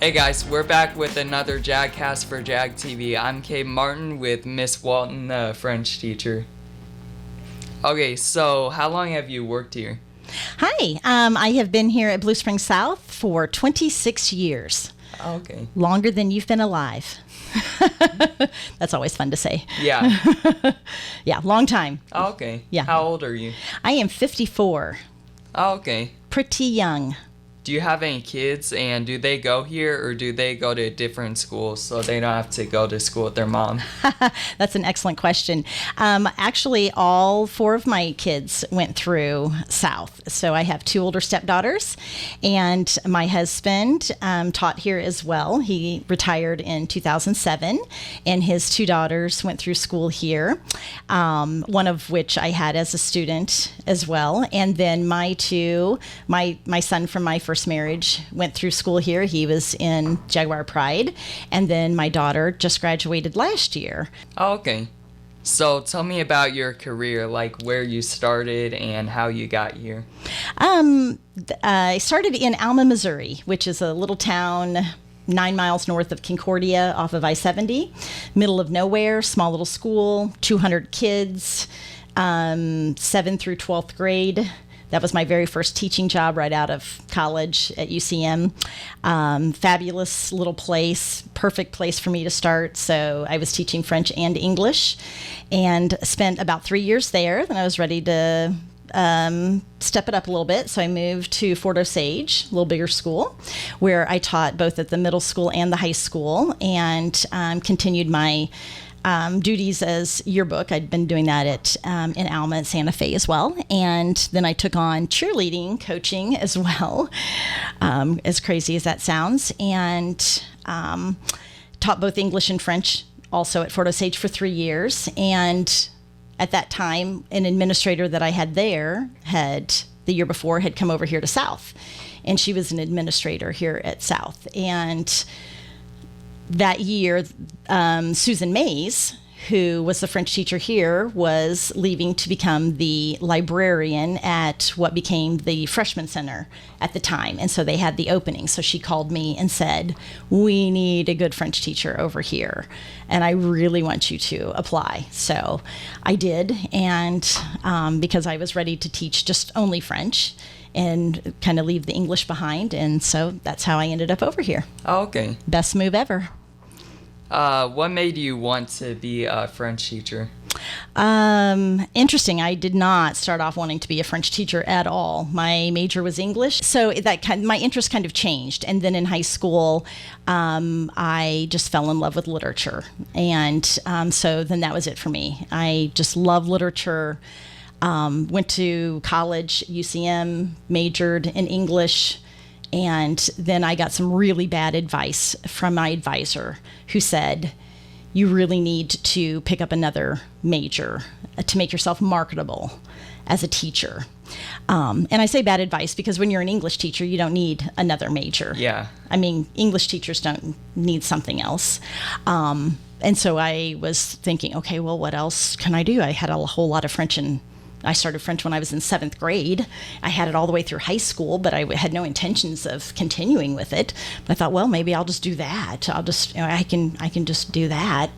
Hey guys, we're back with another JAGcast for JAG TV. I'm Cayton Martin with Miss Walton, the French teacher. Okay, so how long have you worked here? Hi, I have been here at Blue Springs South for 26 years. Okay. Longer than you've been alive. That's always fun to say. Yeah. Yeah, long time. Okay. Yeah. How old are you? I am 54. Okay. Pretty young. Do you have any kids, and do they go here or do they go to different schools so they don't have to go to school with their mom? That's an excellent question. Actually, all 4 of my kids went through South. So I have 2 older stepdaughters, and my husband taught here as well. He retired in 2007, and his 2 daughters went through school here, one of which I had as a student as well. And then my son from my first marriage went through school here. He was in Jaguar Pride, and then my daughter just graduated last year. Okay. So tell me about your career, like where you started and how you got here. I started in Alma, Missouri, which is a little town 9 miles north of Concordia off of I-70, middle of nowhere, small little school, 200 kids, 7th through 12th grade. That was my very first teaching job right out of college at UCM. Fabulous little place, perfect place for me to start. So I was teaching French and English and spent about 3 years there. Then I was ready to step it up a little bit. So I moved to Fort Osage, a little bigger school, where I taught both at the middle school and the high school, and continued my duties as yearbook. I'd been doing that in Alma and Santa Fe as well. And then I took on cheerleading coaching as well, as crazy as that sounds, and taught both English and French also at Fort Osage for 3 years. And at that time, an administrator that I had there the year before had come over here to South, and she was an administrator here at South. And that year, Susan Mays, who was the French teacher here, was leaving to become the librarian at what became the freshman center at the time. And so they had the opening. So she called me and said, "We need a good French teacher over here, and I really want you to apply." So I did. And because I was ready to teach just only French and kind of leave the English behind. And so that's how I ended up over here. Okay. Best move ever. What made you want to be a French teacher? Interesting. I did not start off wanting to be a French teacher at all. My major was English, so my interest kind of changed. And then in high school, I just fell in love with literature, and so then that was it for me. I just love literature. Went to college, UCM, majored in English. And then I got some really bad advice from my advisor, who said, "You really need to pick up another major to make yourself marketable as a teacher." And I say bad advice because when you're an English teacher, you don't need another major. Yeah. I mean, English teachers don't need something else. And so I was thinking, okay, well, what else can I do? I had a whole lot of French, and I started French when I was in 7th grade. I had it all the way through high school, but I had no intentions of continuing with it. But I thought, well, maybe I'll just do that. I can just do that.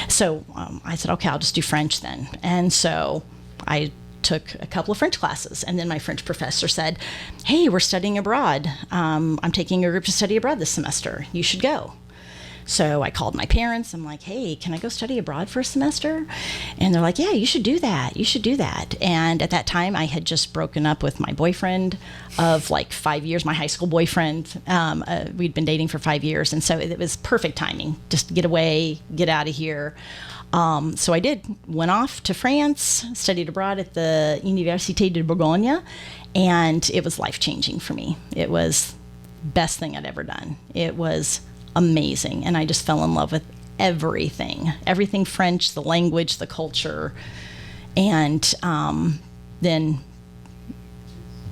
So I said, okay, I'll just do French then. And so I took a couple of French classes, and then my French professor said, "Hey, we're studying abroad. I'm taking a group to study abroad this semester. You should go." So I called my parents. I'm like, "Hey, can I go study abroad for a semester?" And they're like, "Yeah, you should do that. You should do that." And at that time, I had just broken up with my boyfriend of like 5 years, my high school boyfriend. We'd been dating for 5 years. And so it was perfect timing, just get away, get out of here. So I did. Went off to France, studied abroad at the Université de Bourgogne, and it was life-changing for me. It was the best thing I'd ever done. It was amazing, and I just fell in love with everything French, the language, the culture, and then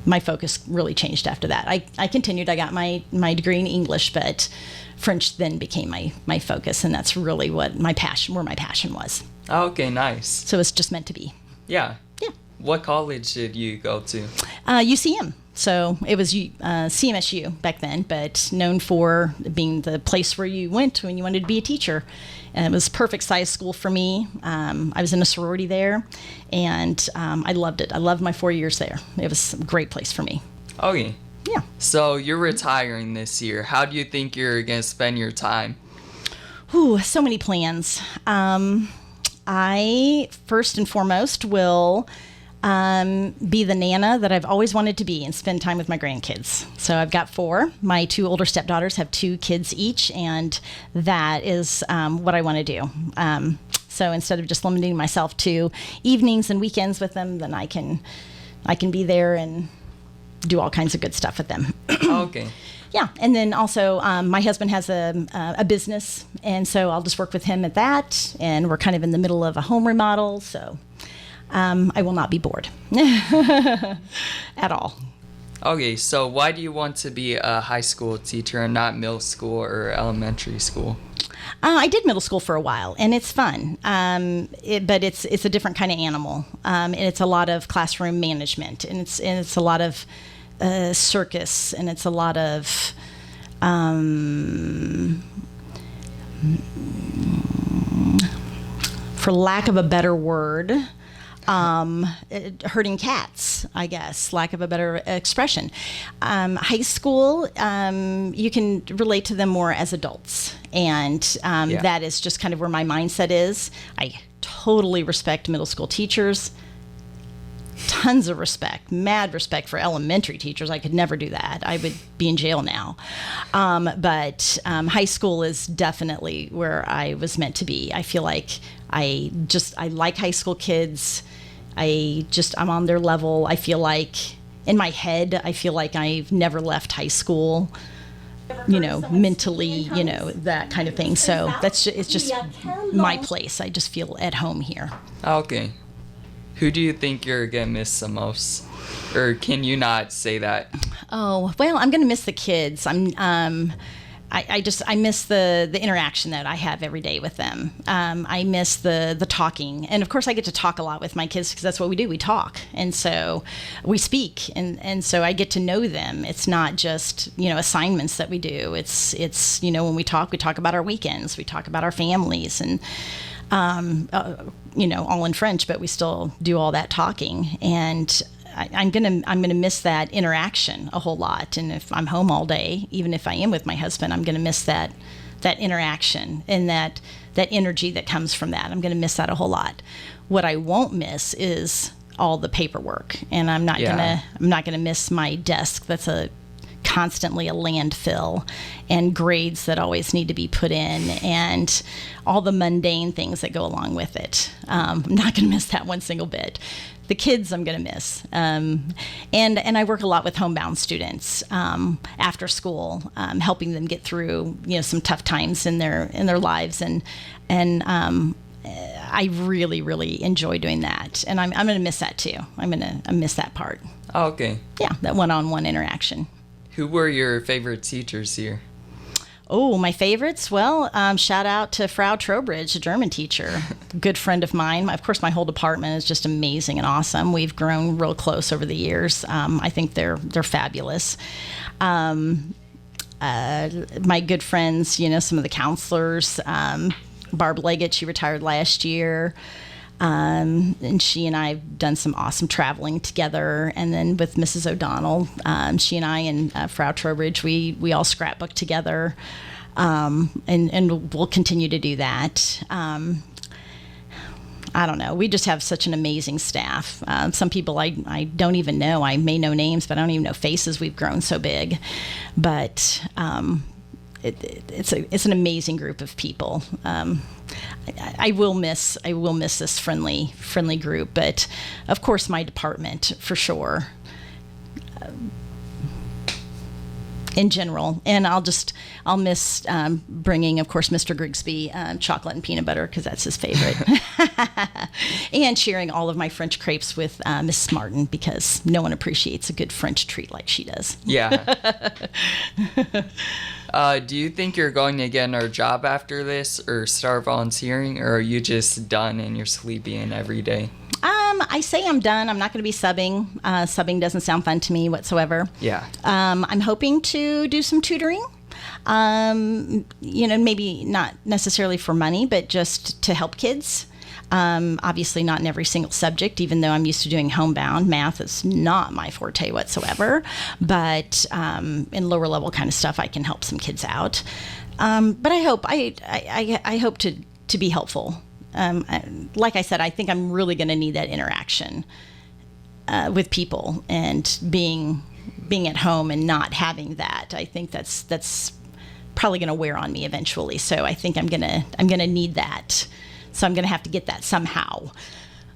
my focus really changed after that. I continued. I got my degree in English, but French then became my focus, and that's really where my passion was. Okay, nice. So it's just meant to be. Yeah. Yeah. What college did you go to? UCM. So it was CMSU back then, but known for being the place where you went when you wanted to be a teacher. And it was perfect size school for me. I was in a sorority there, and I loved it. I loved my 4 years there. It was a great place for me. Okay. Yeah. So you're retiring this year. How do you think you're going to spend your time? Ooh, so many plans. I, first and foremost, will be the Nana that I've always wanted to be and spend time with my grandkids. So I've got 4. My 2 older stepdaughters have 2 kids each, and that is what I want to do. So instead of just limiting myself to evenings and weekends with them, then I can be there and do all kinds of good stuff with them. Okay. Yeah, and then also my husband has a business, and so I'll just work with him at that, and we're kind of in the middle of a home remodel, so I will not be bored at all. Okay, so why do you want to be a high school teacher and not middle school or elementary school? I did middle school for a while, and it's fun, but it's a different kind of animal, and it's a lot of classroom management, and it's a lot of circus, and it's a lot of for lack of a better word, herding cats, I guess, lack of a better expression. High school, you can relate to them more as adults, and that is just kind of where my mindset is. I totally respect middle school teachers. Tons of respect, mad respect for elementary teachers. I could never do that. I would be in jail now. But high school is definitely where I was meant to be. I feel like I like high school kids. I'm on their level. I feel like in my head, I feel like I've never left high school, mentally, that kind of thing. So it's just my place. I just feel at home here. Okay. Who do you think you're going to miss the most? Or can you not say that? Oh, well, I'm going to miss the kids. I miss the interaction that I have every day with them. I miss the talking. And of course I get to talk a lot with my kids because that's what we do. We talk. And so we speak. And so I get to know them. It's not just, assignments that we do. It's when we talk about our weekends. We talk about our families and, all in French, but we still do all that talking. And I'm gonna miss that interaction a whole lot. And if I'm home all day, even if I am with my husband, I'm gonna miss that interaction and that energy that comes from that. I'm gonna miss that a whole lot. What I won't miss is all the paperwork, and I'm not gonna miss my desk. That's constantly a landfill, and grades that always need to be put in, and all the mundane things that go along with it. I'm not going to miss that one single bit. The kids I'm going to miss. And I work a lot with homebound students after school, helping them get through some tough times in their lives, and I really, really enjoy doing that, and I'm going to miss that too. I miss that part. Oh, okay. Yeah, that one-on-one interaction. Who were your favorite teachers here? Oh, my favorites? Well, shout out to Frau Trowbridge, a German teacher, good friend of mine. Of course, my whole department is just amazing and awesome. We've grown real close over the years. I think they're fabulous. My good friends, some of the counselors, Barb Leggett, she retired last year. And she and I have done some awesome traveling together. And then with Mrs. O'Donnell, she and I and Frau Trowbridge, we all scrapbook together, and we'll continue to do that. I don't know. We just have such an amazing staff. Some people I don't even know. I may know names, but I don't even know faces. We've grown so big. But it's an amazing group of people. I will miss this friendly group, but of course my department for sure. In general, and I'll miss bringing, of course, Mr. Grigsby chocolate and peanut butter because that's his favorite, and sharing all of my French crepes with Mrs. Martin because no one appreciates a good French treat like she does. Yeah. Do you think you're going to get another job after this or start volunteering, or are you just done and you're sleeping every day? I say I'm done. I'm not going to be subbing. Subbing doesn't sound fun to me whatsoever. Yeah. I'm hoping to do some tutoring. Maybe not necessarily for money, but just to help kids. Obviously not in every single subject, even though I'm used to doing homebound. Math is not my forte whatsoever. But in lower level kind of stuff, I can help some kids out. But I hope to be helpful. Like I said, I think I'm really going to need that interaction with people, and being at home and not having that. I think that's probably going to wear on me eventually. So I think I'm gonna need that. So I'm gonna have to get that somehow.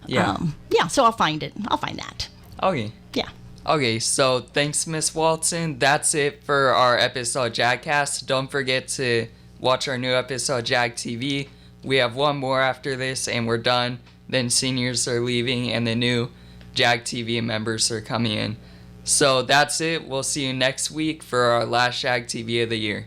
Yeah. So I'll find it. I'll find that. Okay. Yeah. Okay, so thanks, Miss Walton. That's it for our episode JAGcast. Don't forget to watch our new episode JAG TV. We have one more after this, and we're done. Then seniors are leaving, and the new JAG TV members are coming in. So that's it. We'll see you next week for our last JAG TV of the year.